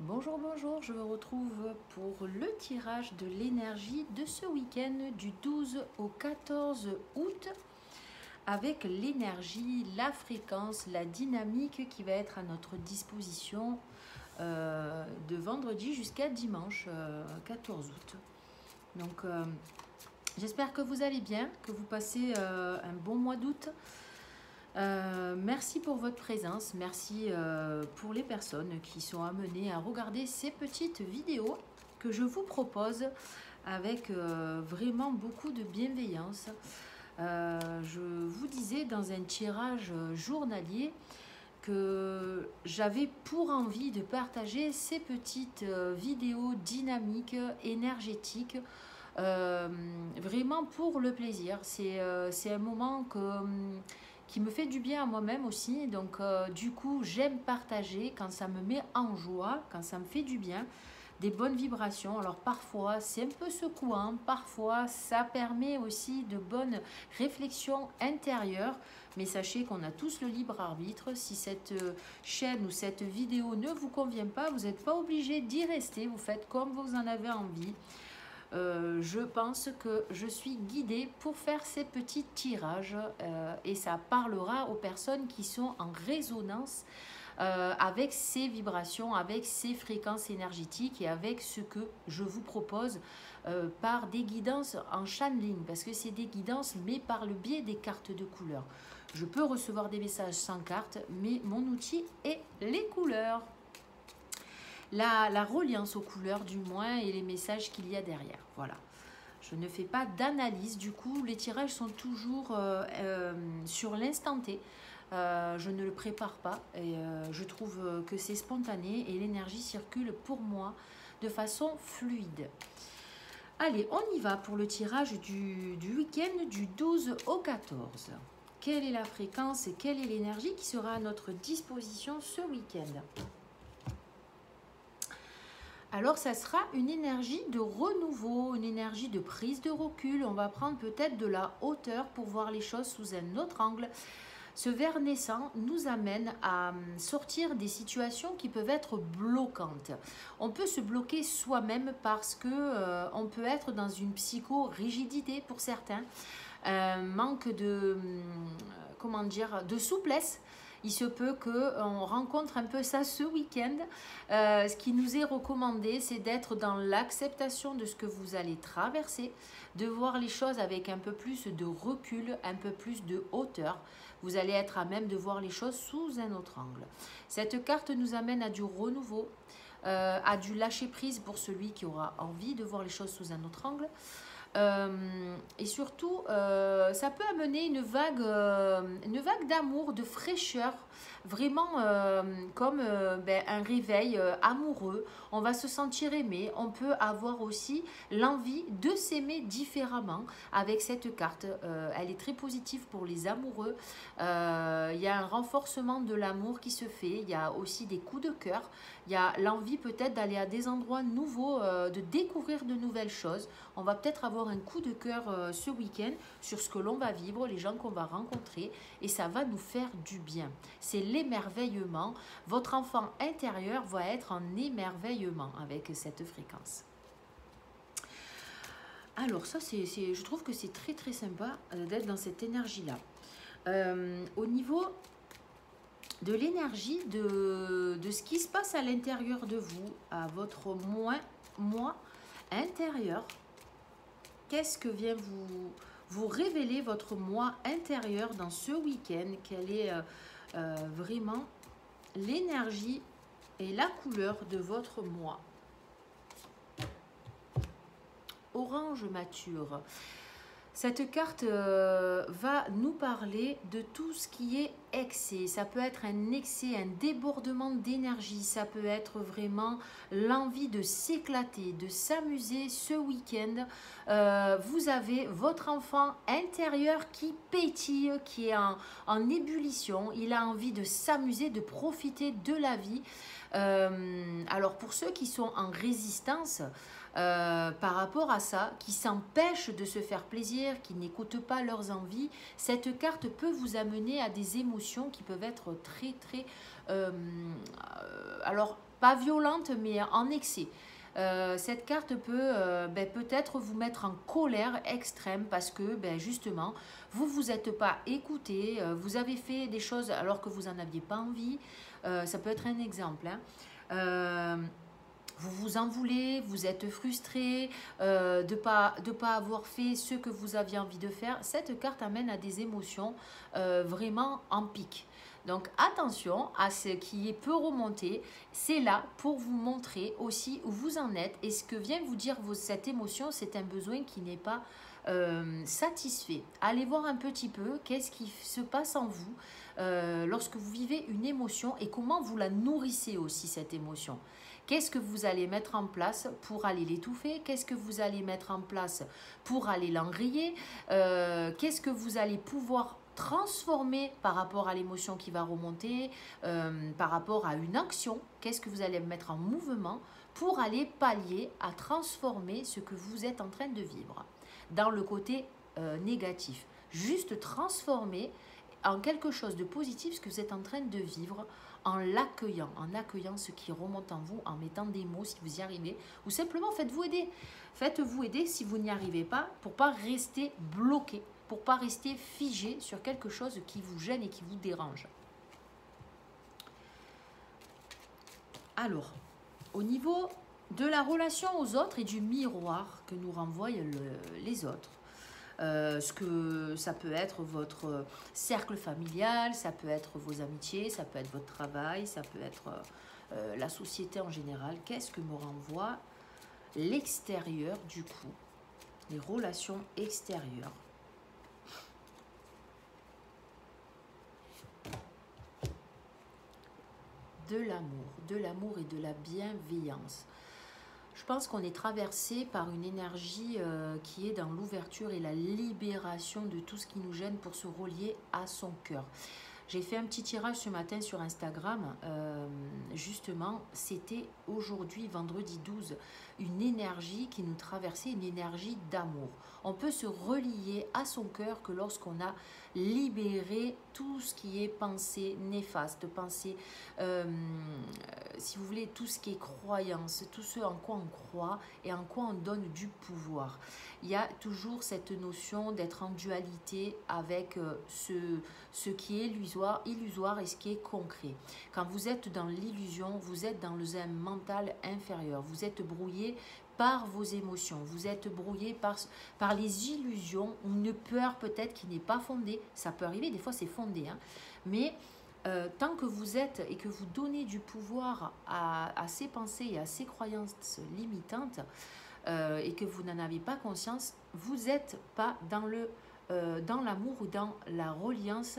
Bonjour, bonjour, je vous retrouve pour le tirage de l'énergie de ce week-end du 12 au 14 août avec l'énergie, la fréquence, la dynamique qui va être à notre disposition de vendredi jusqu'à dimanche 14 août. Donc j'espère que vous allez bien, que vous passez un bon mois d'août. Merci pour votre présence, merci pour les personnes qui sont amenées à regarder ces petites vidéos que je vous propose avec vraiment beaucoup de bienveillance. Je vous disais dans un tirage journalier que j'avais pour envie de partager ces petites vidéos dynamiques, énergétiques, vraiment pour le plaisir. C'est un moment qui me fait du bien à moi-même aussi. Donc du coup, j'aime partager quand ça me met en joie, quand ça me fait du bien, des bonnes vibrations. Alors parfois, c'est un peu secouant, parfois, ça permet aussi de bonnes réflexions intérieures. Mais sachez qu'on a tous le libre arbitre. Si cette chaîne ou cette vidéo ne vous convient pas, vous n'êtes pas obligé d'y rester. Vous faites comme vous en avez envie. Je pense que je suis guidée pour faire ces petits tirages et ça parlera aux personnes qui sont en résonance avec ces vibrations, avec ces fréquences énergétiques et avec ce que je vous propose par des guidances en channeling, parce que c'est des guidances mais par le biais des cartes de couleurs. Je peux recevoir des messages sans carte, mais mon outil est les couleurs. La reliance aux couleurs du moins et les messages qu'il y a derrière. Voilà. Je ne fais pas d'analyse, du coup les tirages sont toujours sur l'instant T. Je ne le prépare pas et je trouve que c'est spontané et l'énergie circule pour moi de façon fluide. Allez, on y va pour le tirage du week-end du 12 au 14. Quelle est la fréquence et quelle est l'énergie qui sera à notre disposition ce week-end ? Alors, ça sera une énergie de renouveau, une énergie de prise de recul. On va prendre peut-être de la hauteur pour voir les choses sous un autre angle. Ce ver naissant nous amène à sortir des situations qui peuvent être bloquantes. On peut se bloquer soi-même parce que on peut être dans une psycho-rigidité pour certains, un manque de, comment dire, de souplesse. Il se peut qu'on rencontre un peu ça ce week-end. Ce qui nous est recommandé, c'est d'être dans l'acceptation de ce que vous allez traverser, de voir les choses avec un peu plus de recul, un peu plus de hauteur. Vous allez être à même de voir les choses sous un autre angle. Cette carte nous amène à du renouveau, à du lâcher-prise pour celui qui aura envie de voir les choses sous un autre angle. Et surtout, ça peut amener une vague d'amour, de fraîcheur, vraiment comme un réveil amoureux. On va se sentir aimé. On peut avoir aussi l'envie de s'aimer différemment avec cette carte. Elle est très positive pour les amoureux. Il y a un renforcement de l'amour qui se fait. Il y a aussi des coups de cœur. Il y a l'envie peut-être d'aller à des endroits nouveaux, de découvrir de nouvelles choses. On va peut-être avoir un coup de cœur ce week-end sur ce que l'on va vivre, les gens qu'on va rencontrer, et ça va nous faire du bien. C'est l'émerveillement. Votre enfant intérieur va être en émerveillement avec cette fréquence. Alors ça, je trouve que c'est très très sympa d'être dans cette énergie-là. Au niveau de l'énergie, de ce qui se passe à l'intérieur de vous, à votre moi intérieur, qu'est-ce que vient vous révéler votre moi intérieur dans ce week-end? Quelle est vraiment l'énergie et la couleur de votre moi? Orange mature. Cette carte va nous parler de tout ce qui est excès. Ça peut être un excès, un débordement d'énergie. Ça peut être vraiment l'envie de s'éclater, de s'amuser ce week-end. Vous avez votre enfant intérieur qui pétille, qui est en ébullition. Il a envie de s'amuser, de profiter de la vie. Alors pour ceux qui sont en résistance, par rapport à ça, qui s'empêchent de se faire plaisir, qui n'écoutent pas leurs envies, cette carte peut vous amener à des émotions qui peuvent être très très alors pas violente, mais en excès. Cette carte peut peut-être vous mettre en colère extrême parce que justement, vous ne vous êtes pas écouté, vous avez fait des choses alors que vous n'en aviez pas envie. Ça peut être un exemple. Hein. Vous vous en voulez, vous êtes frustré de ne pas avoir fait ce que vous aviez envie de faire. Cette carte amène à des émotions vraiment en pic. Donc attention à ce qui peut remonter, c'est là pour vous montrer aussi où vous en êtes et ce que vient vous dire cette émotion, c'est un besoin qui n'est pas satisfait. Allez voir un petit peu qu'est-ce qui se passe en vous lorsque vous vivez une émotion et comment vous la nourrissez aussi cette émotion. Qu'est-ce que vous allez mettre en place pour aller l'étouffer? Qu'est-ce que vous allez mettre en place pour aller l'enrayer? Qu'est-ce que vous allez pouvoir transformer par rapport à l'émotion qui va remonter, par rapport à une action? Qu'est-ce que vous allez mettre en mouvement pour aller pallier à transformer ce que vous êtes en train de vivre dans le côté négatif? Juste transformer en quelque chose de positif ce que vous êtes en train de vivre en accueillant ce qui remonte en vous, en mettant des mots si vous y arrivez, ou simplement faites-vous aider. Faites-vous aider si vous n'y arrivez pas pour ne pas rester bloqué, pour ne pas rester figé sur quelque chose qui vous gêne et qui vous dérange. Alors, au niveau de la relation aux autres et du miroir que nous renvoient les autres, ce que ça peut être votre cercle familial, ça peut être vos amitiés, ça peut être votre travail, ça peut être la société en général. Qu'est-ce que me renvoie l'extérieur du coup, les relations extérieures? De l'amour et de la bienveillance. Je pense qu'on est traversé par une énergie qui est dans l'ouverture et la libération de tout ce qui nous gêne pour se relier à son cœur. J'ai fait un petit tirage ce matin sur Instagram, justement, c'était aujourd'hui, vendredi 12, une énergie qui nous traversait, une énergie d'amour. On peut se relier à son cœur que lorsqu'on a libéré tout ce qui est pensée néfaste, pensée, si vous voulez, tout ce qui est croyance, tout ce en quoi on croit et en quoi on donne du pouvoir. Il y a toujours cette notion d'être en dualité avec ce qui est illusoire et ce qui est concret. Quand vous êtes dans l'illusion, vous êtes dans un mental inférieur. Vous êtes brouillé par vos émotions. Vous êtes brouillé par les illusions ou une peur peut-être qui n'est pas fondée. Ça peut arriver, des fois c'est fondé. Hein. Mais tant que vous êtes et que vous donnez du pouvoir à ces pensées et à ces croyances limitantes et que vous n'en avez pas conscience, vous n'êtes pas dans l'amour ou dans la reliance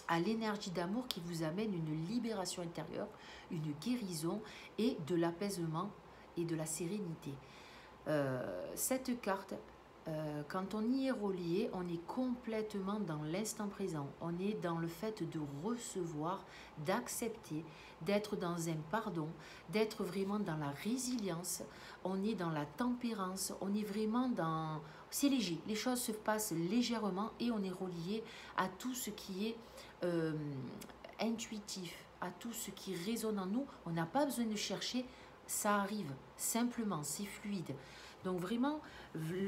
à l'énergie d'amour qui vous amène une libération intérieure, une guérison et de l'apaisement et de la sérénité. Cette carte, quand on y est relié, on est complètement dans l'instant présent. On est dans le fait de recevoir, d'accepter, d'être dans un pardon, d'être vraiment dans la résilience. On est dans la tempérance, on est vraiment dans... C'est léger, les choses se passent légèrement et on est relié à tout ce qui est intuitif, à tout ce qui résonne en nous. On n'a pas besoin de chercher, ça arrive simplement, c'est fluide. Donc vraiment,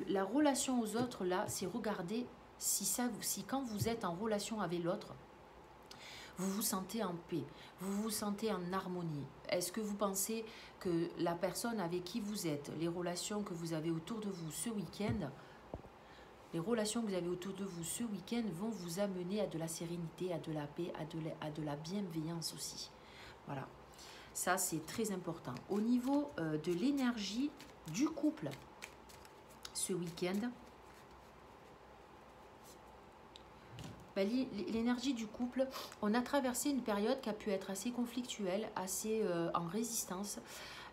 la relation aux autres, là, c'est regarder si quand vous êtes en relation avec l'autre, vous vous sentez en paix, vous vous sentez en harmonie. Est-ce que vous pensez que la personne avec qui vous êtes, les relations que vous avez autour de vous ce week-end, vont vous amener à de la sérénité, à de la paix, à de la bienveillance aussi. Voilà, ça c'est très important. Au niveau de l'énergie du couple, ce week-end, l'énergie du couple, on a traversé une période qui a pu être assez conflictuelle, assez en résistance.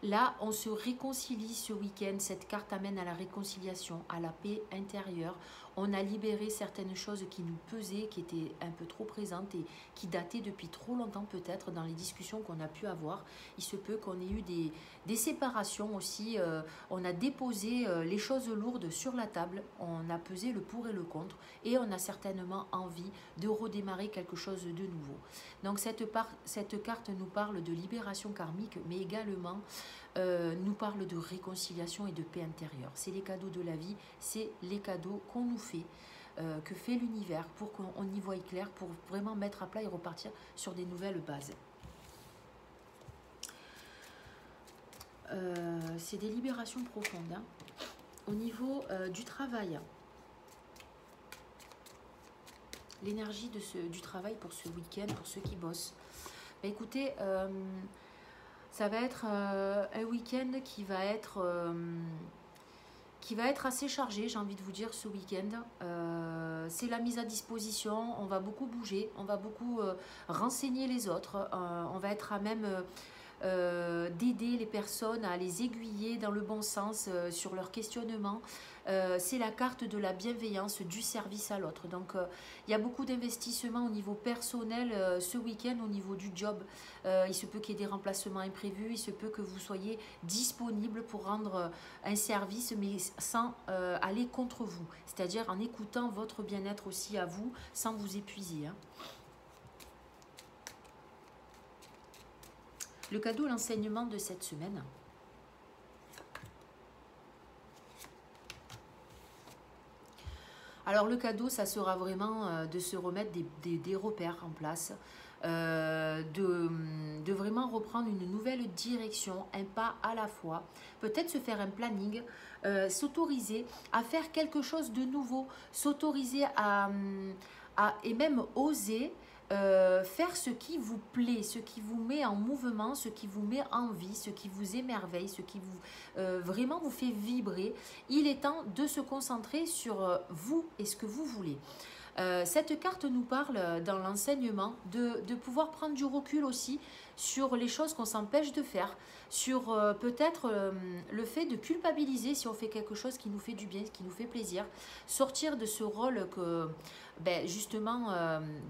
Là, on se réconcilie ce week-end. Cette carte amène à la réconciliation, à la paix intérieure. On a libéré certaines choses qui nous pesaient, qui étaient un peu trop présentes et qui dataient depuis trop longtemps peut-être dans les discussions qu'on a pu avoir. Il se peut qu'on ait eu des séparations aussi. On a déposé les choses lourdes sur la table. On a pesé le pour et le contre. Et on a certainement envie de redémarrer quelque chose de nouveau. Donc cette carte nous parle de libération karmique, mais également nous parle de réconciliation et de paix intérieure. C'est les cadeaux de la vie, c'est les cadeaux qu'on nous fait, que fait l'univers pour qu'on y voie clair, pour vraiment mettre à plat et repartir sur des nouvelles bases. C'est des libérations profondes. Hein. Au niveau du travail, l'énergie du travail pour ce week-end, pour ceux qui bossent. Bah, écoutez, ça va être un week-end qui va être assez chargé, j'ai envie de vous dire, ce week-end. C'est la mise à disposition, on va beaucoup bouger, on va beaucoup renseigner les autres, on va être à même d'aider les personnes à les aiguiller dans le bon sens sur leur questionnement. C'est la carte de la bienveillance, du service à l'autre. Donc, il y a beaucoup d'investissements au niveau personnel ce week-end, au niveau du job. Il se peut qu'il y ait des remplacements imprévus, il se peut que vous soyez disponible pour rendre un service, mais sans aller contre vous. C'est-à-dire en écoutant votre bien-être aussi à vous, sans vous épuiser. Hein. Le cadeau, l'enseignement de cette semaine. Alors le cadeau, ça sera vraiment de se remettre des repères en place, de vraiment reprendre une nouvelle direction, un pas à la fois, peut-être se faire un planning, s'autoriser à faire quelque chose de nouveau, s'autoriser et même oser faire ce qui vous plaît, ce qui vous met en mouvement, ce qui vous met en vie, ce qui vous émerveille, ce qui vous vraiment vous fait vibrer. Il est temps de se concentrer sur vous et ce que vous voulez. Cette carte nous parle dans l'enseignement de pouvoir prendre du recul aussi sur les choses qu'on s'empêche de faire, sur peut-être le fait de culpabiliser si on fait quelque chose qui nous fait du bien, qui nous fait plaisir, sortir de ce rôle que justement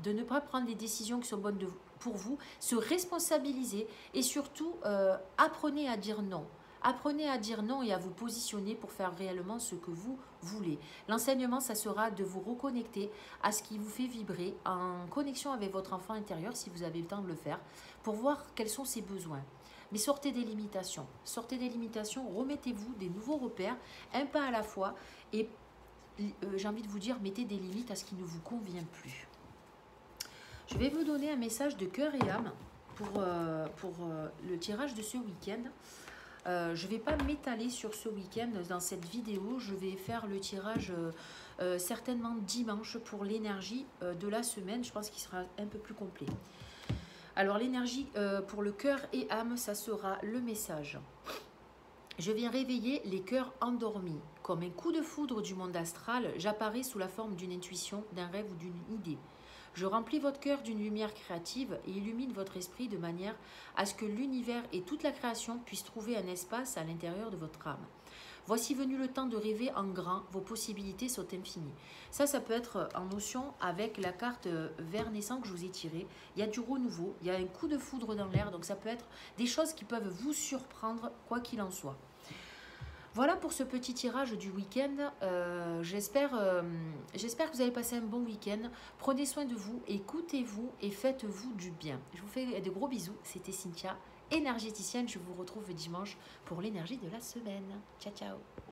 de ne pas prendre des décisions qui sont bonnes pour vous, se responsabiliser et surtout apprenez à dire non. Apprenez à dire non et à vous positionner pour faire réellement ce que vous voulez. L'enseignement, ça sera de vous reconnecter à ce qui vous fait vibrer, en connexion avec votre enfant intérieur, si vous avez le temps de le faire, pour voir quels sont ses besoins. Mais sortez des limitations. Sortez des limitations, remettez-vous des nouveaux repères, un pas à la fois, et j'ai envie de vous dire, mettez des limites à ce qui ne vous convient plus. Je vais vous donner un message de cœur et âme pour le tirage de ce week-end. Je ne vais pas m'étaler sur ce week-end dans cette vidéo. Je vais faire le tirage certainement dimanche pour l'énergie de la semaine. Je pense qu'il sera un peu plus complet. Alors l'énergie pour le cœur et âme, ça sera le message. Je viens réveiller les cœurs endormis. Comme un coup de foudre du monde astral, j'apparais sous la forme d'une intuition, d'un rêve ou d'une idée. Je remplis votre cœur d'une lumière créative et illumine votre esprit de manière à ce que l'univers et toute la création puissent trouver un espace à l'intérieur de votre âme. Voici venu le temps de rêver en grand, vos possibilités sont infinies. Ça peut être en notion avec la carte vert naissant que je vous ai tirée. Il y a du renouveau, il y a un coup de foudre dans l'air, donc ça peut être des choses qui peuvent vous surprendre, quoi qu'il en soit. Voilà pour ce petit tirage du week-end. J'espère que vous avez passé un bon week-end. Prenez soin de vous, écoutez-vous et faites-vous du bien. Je vous fais de gros bisous. C'était Cynthia, énergéticienne. Je vous retrouve dimanche pour l'énergie de la semaine. Ciao, ciao.